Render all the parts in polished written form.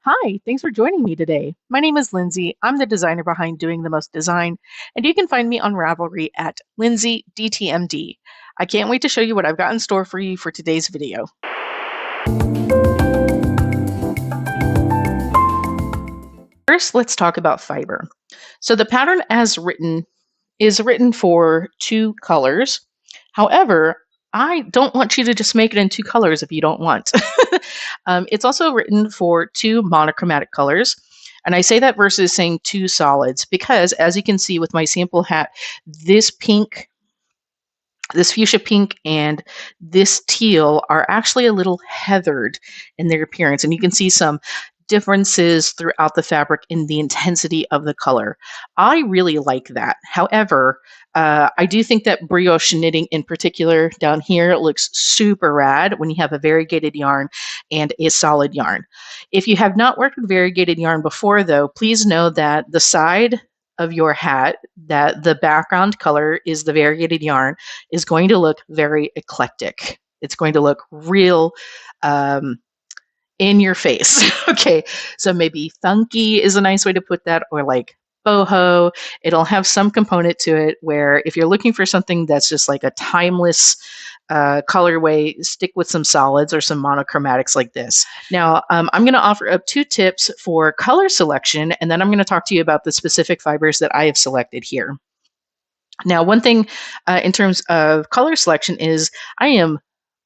Hi, thanks for joining me today. My name is Lindsay. I'm the designer behind Doing the Most Design, and you can find me on Ravelry at LindsayDTMD. I can't wait to show you what I've got in store for you for today's video. First, let's talk about fiber. So the pattern as written is written for two colors. However, I don't want you to just make it in two colors if you don't want. It's also written for two monochromatic colors. And I say that versus saying two solids because, as you can see with my sample hat, this pink, this fuchsia pink, and this teal are actually a little heathered in their appearance. And you can see some differences throughout the fabric in the intensity of the color. I really like that. However, I do think that brioche knitting in particular down here looks super rad when you have a variegated yarn and a solid yarn. If you have not worked with variegated yarn before, though, please know that the side of your hat, that the background color is the variegated yarn, is going to look very eclectic. It's going to look real in your face. Okay, so maybe funky is a nice way to put that, or like boho. It'll have some component to it where if you're looking for something that's just like a timeless colorway, stick with some solids or some monochromatics like this. Now, I'm going to offer up two tips for color selection, and then I'm going to talk to you about the specific fibers that I have selected here. Now, one thing in terms of color selection is I am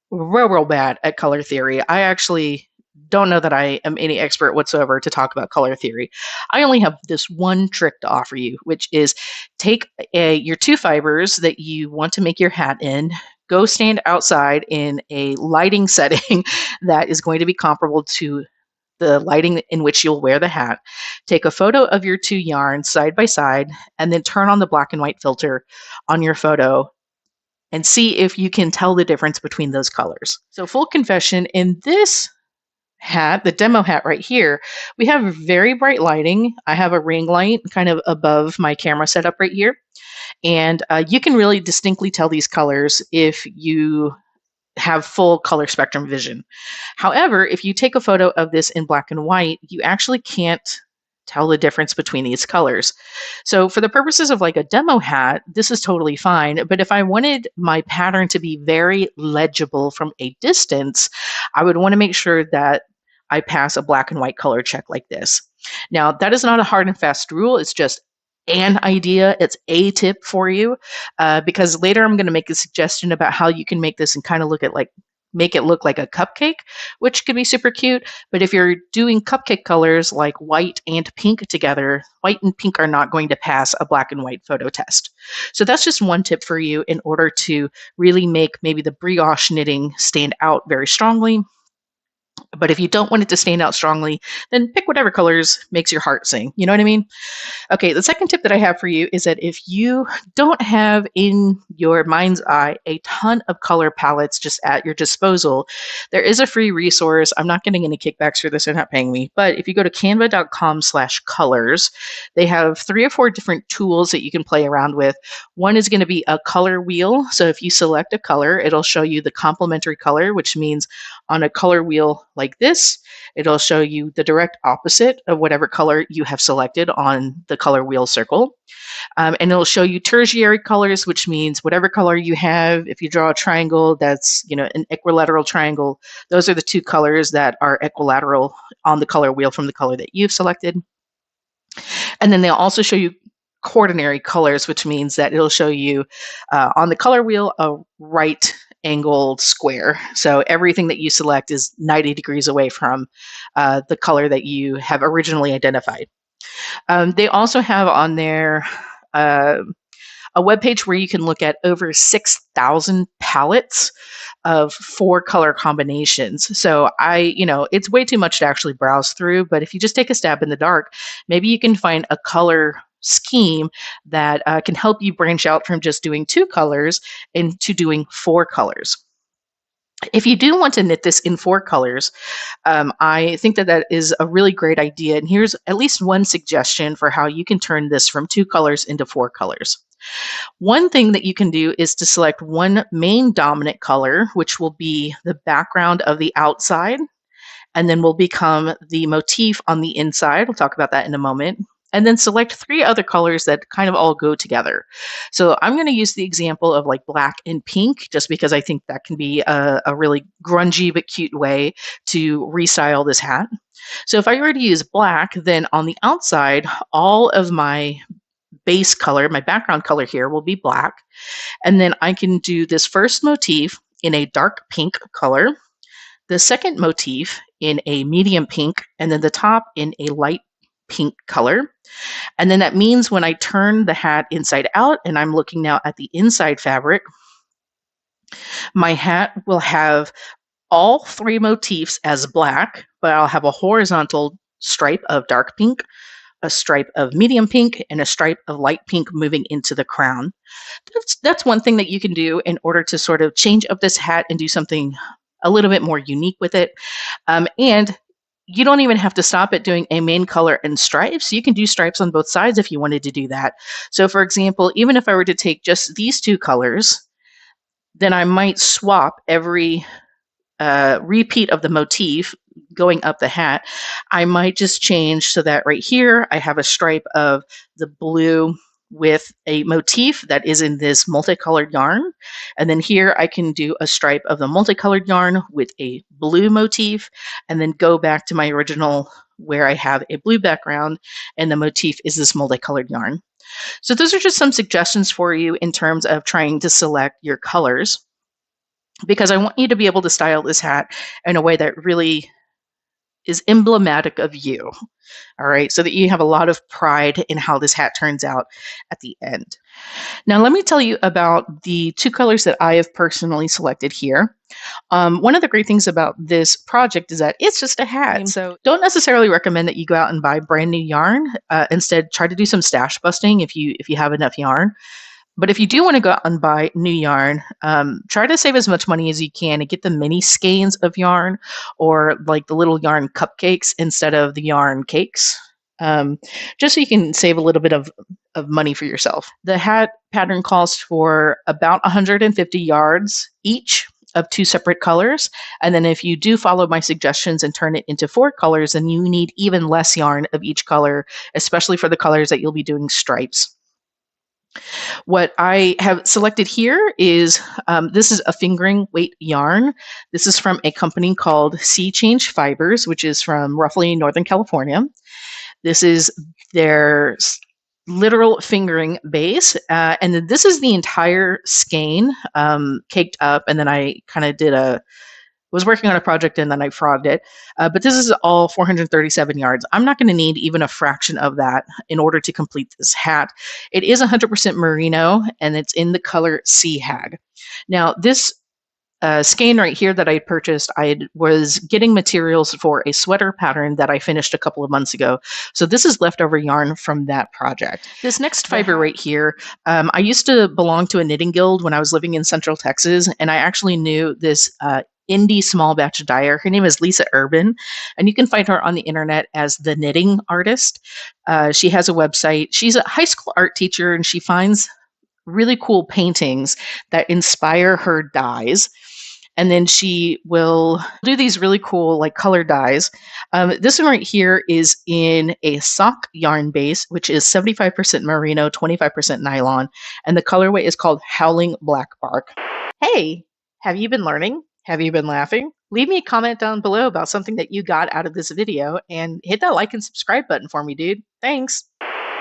real bad at color theory. I actually don't know that I am any expert whatsoever to talk about color theory. I only have this one trick to offer you, which is take your two fibers that you want to make your hat in, go stand outside in a lighting setting that is going to be comparable to the lighting in which you'll wear the hat. Take a photo of your two yarns side by side, and then turn on the black and white filter on your photo and see if you can tell the difference between those colors. So, full confession, in this hat, the demo hat right here, we have very bright lighting. I have a ring light kind of above my camera setup right here. And you can really distinctly tell these colors if you have full color spectrum vision. However, if you take a photo of this in black and white, you actually can't tell the difference between these colors. So for the purposes of like a demo hat, this is totally fine. But if I wanted my pattern to be very legible from a distance, I would want to make sure that I pass a black and white color check like this. Now, that is not a hard and fast rule. It's just an idea. It's a tip for you because later I'm going to make a suggestion about how you can make this and kind of make it look like a cupcake, which could be super cute. But if you're doing cupcake colors like white and pink together, white and pink are not going to pass a black and white photo test. So that's just one tip for you in order to really make maybe the brioche knitting stand out very strongly. But if you don't want it to stand out strongly, then pick whatever colors makes your heart sing. You know what I mean? Okay, the second tip that I have for you is that if you don't have in your mind's eye a ton of color palettes just at your disposal, there is a free resource. I'm not getting any kickbacks for this, they're not paying me. But if you go to canva.com/colors, they have 3 or 4 different tools that you can play around with. One is going to be a color wheel. So if you select a color, it'll show you the complementary color, which means on a color wheel like this, it'll show you the direct opposite of whatever color you have selected on the color wheel circle. And it'll show you tertiary colors, which means whatever color you have, if you draw a triangle that's, an equilateral triangle, those are the two colors that are equilateral on the color wheel from the color that you've selected. And then they'll also show you quaternary colors, which means that it'll show you on the color wheel a right angled square. So everything that you select is 90 degrees away from the color that you have originally identified. They also have on there a web page where you can look at over 6,000 palettes of 4 color combinations. So it's way too much to actually browse through, but if you just take a stab in the dark, maybe you can find a color scheme that can help you branch out from just doing 2 colors into doing 4 colors. If you do want to knit this in 4 colors, I think that is a really great idea. And here's at least one suggestion for how you can turn this from 2 colors into 4 colors. One thing that you can do is to select one main dominant color, which will be the background of the outside, and then will become the motif on the inside. We'll talk about that in a moment. And then select 3 other colors that kind of all go together. So I'm going to use the example of like black and pink, just because I think that can be a really grungy but cute way to restyle this hat. So if I were to use black, then on the outside, all of my base color, my background color here will be black. And then I can do this first motif in a dark pink color, the second motif in a medium pink, and then the top in a light pink color. And then that means when I turn the hat inside out and I'm looking now at the inside fabric, my hat will have all 3 motifs as black, but I'll have a horizontal stripe of dark pink, a stripe of medium pink, and a stripe of light pink moving into the crown. That's one thing that you can do in order to sort of change up this hat and do something a little bit more unique with it. And you don't even have to stop at doing a main color and stripes. You can do stripes on both sides if you wanted to do that. So for example, even if I were to take just these 2 colors, then I might swap every repeat of the motif going up the hat. I might just change so that right here I have a stripe of the blue with a motif that is in this multicolored yarn. And then here I can do a stripe of the multicolored yarn with a blue motif, and then go back to my original where I have a blue background and the motif is this multicolored yarn. So those are just some suggestions for you in terms of trying to select your colors, because I want you to be able to style this hat in a way that really is emblematic of you. All right, so that you have a lot of pride in how this hat turns out at the end. Now, let me tell you about the 2 colors that I have personally selected here. One of the great things about this project is that it's just a hat. So don't necessarily recommend that you go out and buy brand new yarn. Instead, try to do some stash busting if you have enough yarn. But if you do want to go out and buy new yarn, try to save as much money as you can and get the mini skeins of yarn, or like the little yarn cupcakes instead of the yarn cakes, just so you can save a little bit of money for yourself. The hat pattern calls for about 150 yards each of 2 separate colors. And then if you do follow my suggestions and turn it into 4 colors, then you need even less yarn of each color, especially for the colors that you'll be doing stripes. What I have selected here is, this is a fingering weight yarn. This is from a company called Sea Change Fibers, which is from roughly Northern California. This is their literal fingering base. And then this is the entire skein caked up. And then I kind of was working on a project and then I frogged it. But this is all 437 yards. I'm not going to need even a fraction of that in order to complete this hat. It is 100% merino and it's in the color Sea Hag. Now, this skein right here that I purchased, I was getting materials for a sweater pattern that I finished a couple of months ago. So this is leftover yarn from that project. This next fiber right here, I used to belong to a knitting guild when I was living in Central Texas, and I actually knew this indie small batch dyer. Her name is Lisa Urban, and you can find her on the internet as The Knitting Artist. She has a website. She's a high school art teacher, and she finds really cool paintings that inspire her dyes. And then she will do these really cool like color dyes. This one right here is in a sock yarn base, which is 75% merino, 25% nylon. And the colorway is called Howling Black Bark. Hey, have you been learning? Have you been laughing? Leave me a comment down below about something that you got out of this video and hit that like and subscribe button for me, dude. Thanks.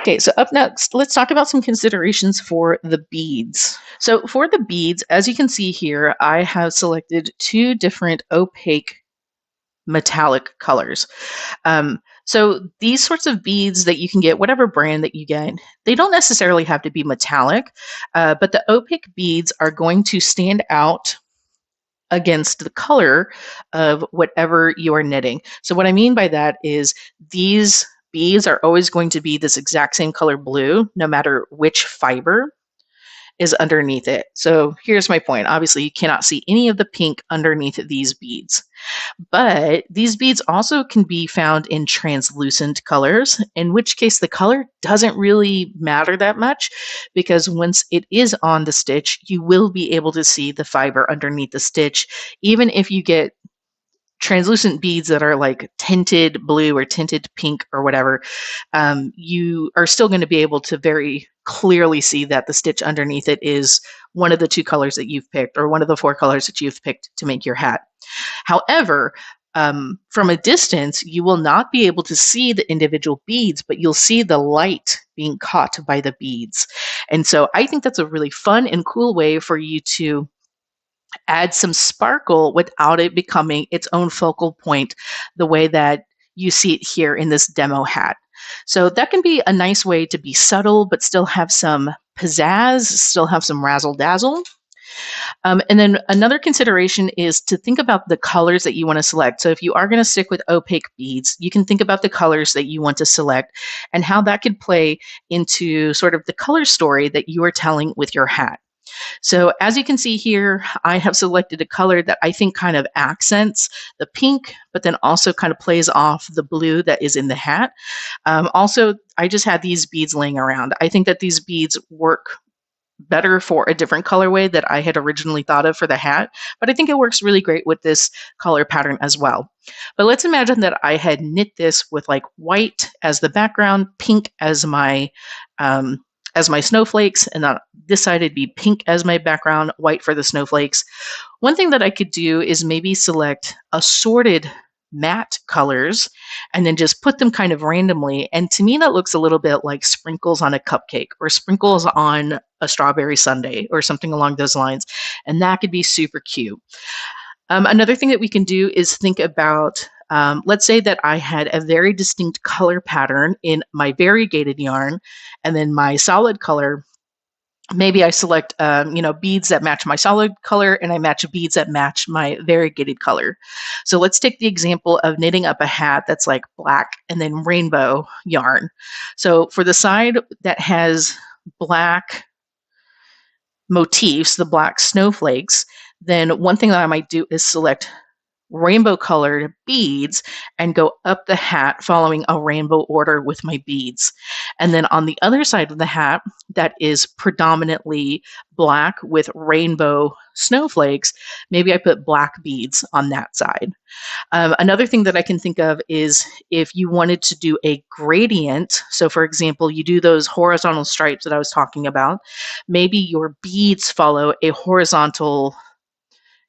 Okay, so up next, let's talk about some considerations for the beads. So for the beads, as you can see here, I have selected 2 different opaque metallic colors. So these sorts of beads that you can get, whatever brand that you get, they don't necessarily have to be metallic, but the opaque beads are going to stand out against the color of whatever you are knitting. So what I mean by that is these beads are always going to be this exact same color blue, no matter which fiber is underneath it. So here's my point. Obviously, you cannot see any of the pink underneath these beads. But these beads also can be found in translucent colors, in which case the color doesn't really matter that much, because once it is on the stitch, you will be able to see the fiber underneath the stitch, even if you get translucent beads that are like tinted blue or tinted pink or whatever, you are still going to be able to very clearly see that the stitch underneath it is one of the two colors that you've picked or one of the four colors that you've picked to make your hat. However, from a distance, you will not be able to see the individual beads, but you'll see the light being caught by the beads. And so I think that's a really fun and cool way for you to add some sparkle without it becoming its own focal point, the way that you see it here in this demo hat. So that can be a nice way to be subtle, but still have some pizzazz, still have some razzle dazzle. And then another consideration is to think about the colors that you want to select. So if you are going to stick with opaque beads, you can think about the colors that you want to select and how that could play into sort of the color story that you are telling with your hat. So as you can see here, I have selected a color that I think kind of accents the pink, but then also kind of plays off the blue that is in the hat. Also, I just had these beads laying around. I think that these beads work better for a different colorway that I had originally thought of for the hat, but I think it works really great with this color pattern as well. But let's imagine that I had knit this with like white as the background, pink as my snowflakes, and this side would be pink as my background, white for the snowflakes. One thing that I could do is maybe select assorted matte colors and then just put them kind of randomly. And to me, that looks a little bit like sprinkles on a cupcake or sprinkles on a strawberry sundae or something along those lines. And that could be super cute. Another thing that we can do is think about, let's say that I had a very distinct color pattern in my variegated yarn, and then my solid color, maybe I select beads that match my solid color, and I match beads that match my variegated color. So let's take the example of knitting up a hat that's like black and then rainbow yarn. So for the side that has black motifs, the black snowflakes, then one thing that I might do is select rainbow colored beads and go up the hat following a rainbow order with my beads. And then on the other side of the hat that is predominantly black with rainbow snowflakes, maybe I put black beads on that side. Another thing that I can think of is if you wanted to do a gradient. So for example, you do those horizontal stripes that I was talking about, maybe your beads follow a horizontal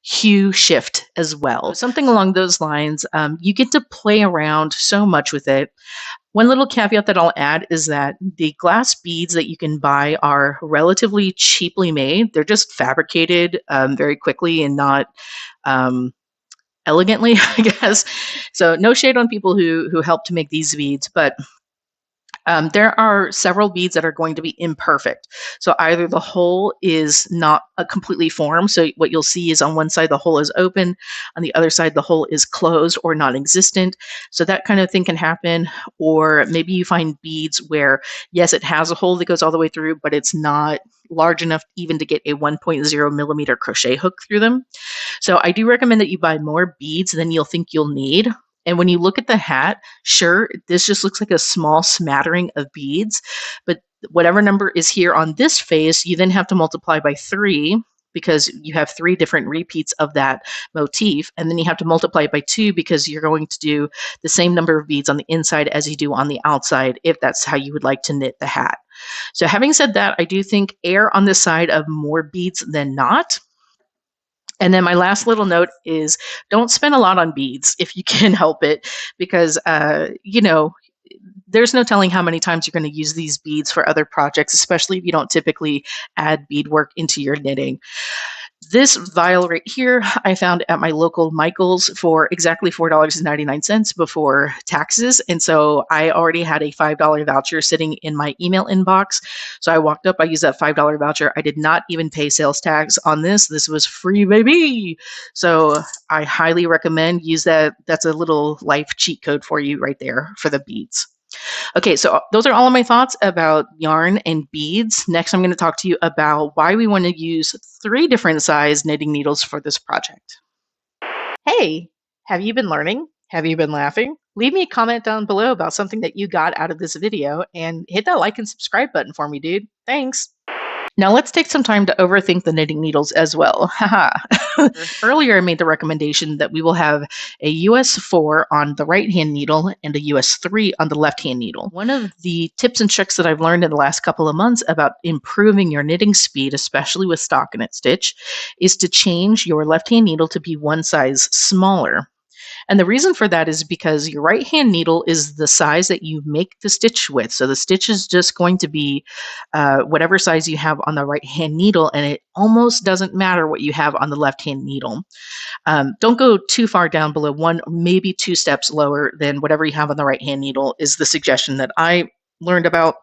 hue shift as well. Something along those lines. You get to play around so much with it. One little caveat that I'll add is that the glass beads that you can buy are relatively cheaply made. They're just fabricated very quickly and not elegantly, I guess. So no shade on people who help to make these beads, but there are several beads that are going to be imperfect. So either the hole is not completely formed. So what you'll see is on one side, the hole is open. On the other side, the hole is closed or non-existent. So that kind of thing can happen. Or maybe you find beads where, yes, it has a hole that goes all the way through, but it's not large enough even to get a 1.0 millimeter crochet hook through them. So I do recommend that you buy more beads than you'll think you'll need. And when you look at the hat, sure, this just looks like a small smattering of beads, but whatever number is here on this face, you then have to multiply by 3 because you have 3 different repeats of that motif. And then you have to multiply it by 2 because you're going to do the same number of beads on the inside as you do on the outside, if that's how you would like to knit the hat. So having said that, I do think err on the side of more beads than not. And then my last little note is don't spend a lot on beads if you can help it, because, there's no telling how many times you're going to use these beads for other projects, especially if you don't typically add beadwork into your knitting. This vial right here, I found at my local Michael's for exactly $4.99 before taxes. And so I already had a $5 voucher sitting in my email inbox. So I walked up, I used that $5 voucher. I did not even pay sales tax on this. This was free, baby. So I highly recommend use that. That's a little life cheat code for you right there for the beads. Okay, so those are all of my thoughts about yarn and beads. Next, I'm going to talk to you about why we want to use 3 different size knitting needles for this project. Hey, have you been learning? Have you been laughing? Leave me a comment down below about something that you got out of this video and hit that like and subscribe button for me, dude. Thanks. Now let's take some time to overthink the knitting needles as well. Haha. Earlier, I made the recommendation that we will have a US 4 on the right hand needle and a US 3 on the left hand needle. One of the tips and tricks that I've learned in the last couple of months about improving your knitting speed, especially with stockinette stitch, is to change your left hand needle to be one size smaller. And the reason for that is because your right hand needle is the size that you make the stitch with. So the stitch is just going to be whatever size you have on the right hand needle, and it almost doesn't matter what you have on the left hand needle. Don't go too far down below one, maybe two steps lower than whatever you have on the right hand needle, is the suggestion that I learned about.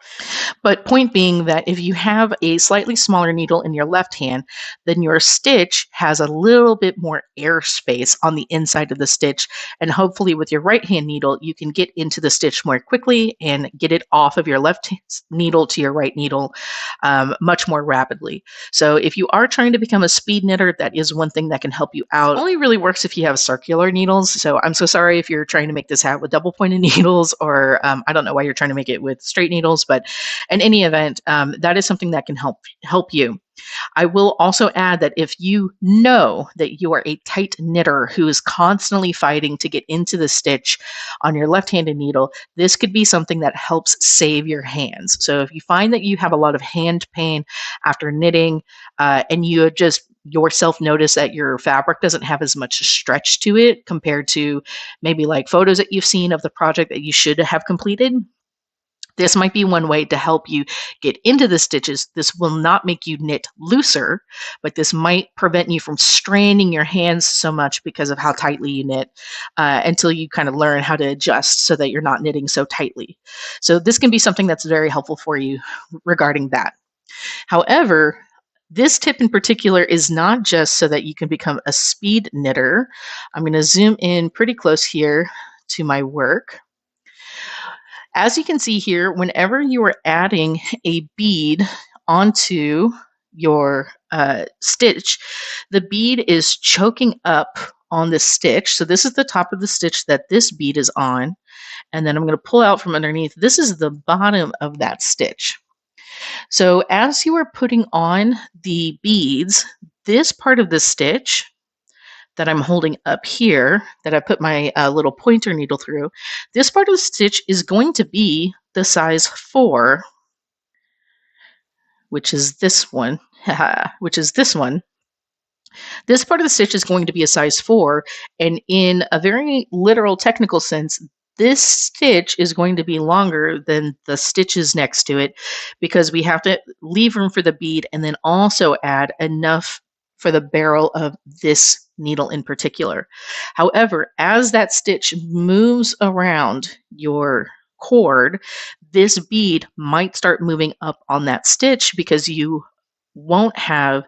But point being that if you have a slightly smaller needle in your left hand, then your stitch has a little bit more airspace on the inside of the stitch. And hopefully with your right hand needle, you can get into the stitch more quickly and get it off of your left needle to your right needle much more rapidly. So if you are trying to become a speed knitter, that is one thing that can help you out. It only really works if you have circular needles. So I'm so sorry if you're trying to make this hat with double pointed needles, or I don't know why you're trying to make it with straight needles, but in any event, that is something that can help you. I will also add that if you know that you are a tight knitter who is constantly fighting to get into the stitch on your left-handed needle, this could be something that helps save your hands. So if you find that you have a lot of hand pain after knitting, and you just yourself notice that your fabric doesn't have as much stretch to it compared to maybe like photos that you've seen of the project that you should have completed, this might be one way to help you get into the stitches. This will not make you knit looser, but this might prevent you from straining your hands so much because of how tightly you knit, until you kind of learn how to adjust so that you're not knitting so tightly. So this can be something that's very helpful for you regarding that. However, this tip in particular is not just so that you can become a speed knitter. I'm going to zoom in pretty close here to my work. As you can see here, whenever you are adding a bead onto your stitch, the bead is choking up on the stitch. So this is the top of the stitch that this bead is on. And then I'm going to pull out from underneath. This is the bottom of that stitch. So as you are putting on the beads, this part of the stitch that I'm holding up here, that I put my little pointer needle through, this part of the stitch is going to be the size 4, which is this one, which is this one. This part of the stitch is going to be a size 4, and in a very literal technical sense, this stitch is going to be longer than the stitches next to it because we have to leave room for the bead and then also add enough for the barrel of this needle in particular. However, as that stitch moves around your cord, this bead might start moving up on that stitch because you won't have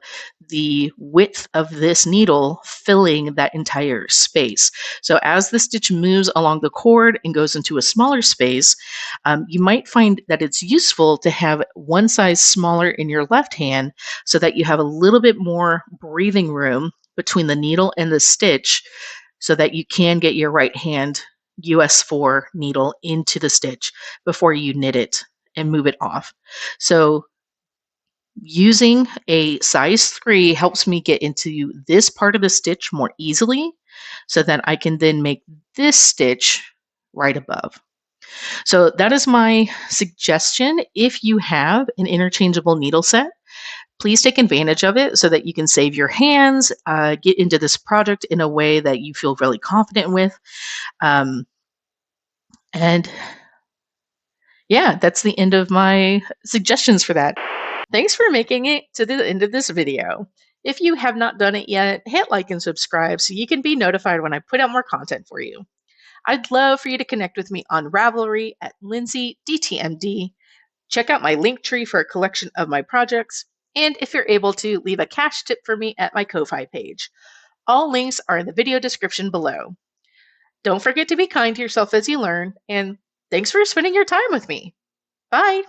the width of this needle filling that entire space. So as the stitch moves along the cord and goes into a smaller space, you might find that it's useful to have one size smaller in your left hand so that you have a little bit more breathing room between the needle and the stitch so that you can get your right hand US 4 needle into the stitch before you knit it and move it off. So using a size 3 helps me get into this part of the stitch more easily so that I can then make this stitch right above. So that is my suggestion. If you have an interchangeable needle set, please take advantage of it so that you can save your hands, get into this project in a way that you feel really confident with. And yeah, that's the end of my suggestions for that. Thanks for making it to the end of this video. If you have not done it yet, hit like and subscribe so you can be notified when I put out more content for you. I'd love for you to connect with me on Ravelry at LindsayDTMD. Check out my link tree for a collection of my projects. And if you're able to, leave a cash tip for me at my Ko-Fi page. All links are in the video description below. Don't forget to be kind to yourself as you learn, and thanks for spending your time with me. Bye!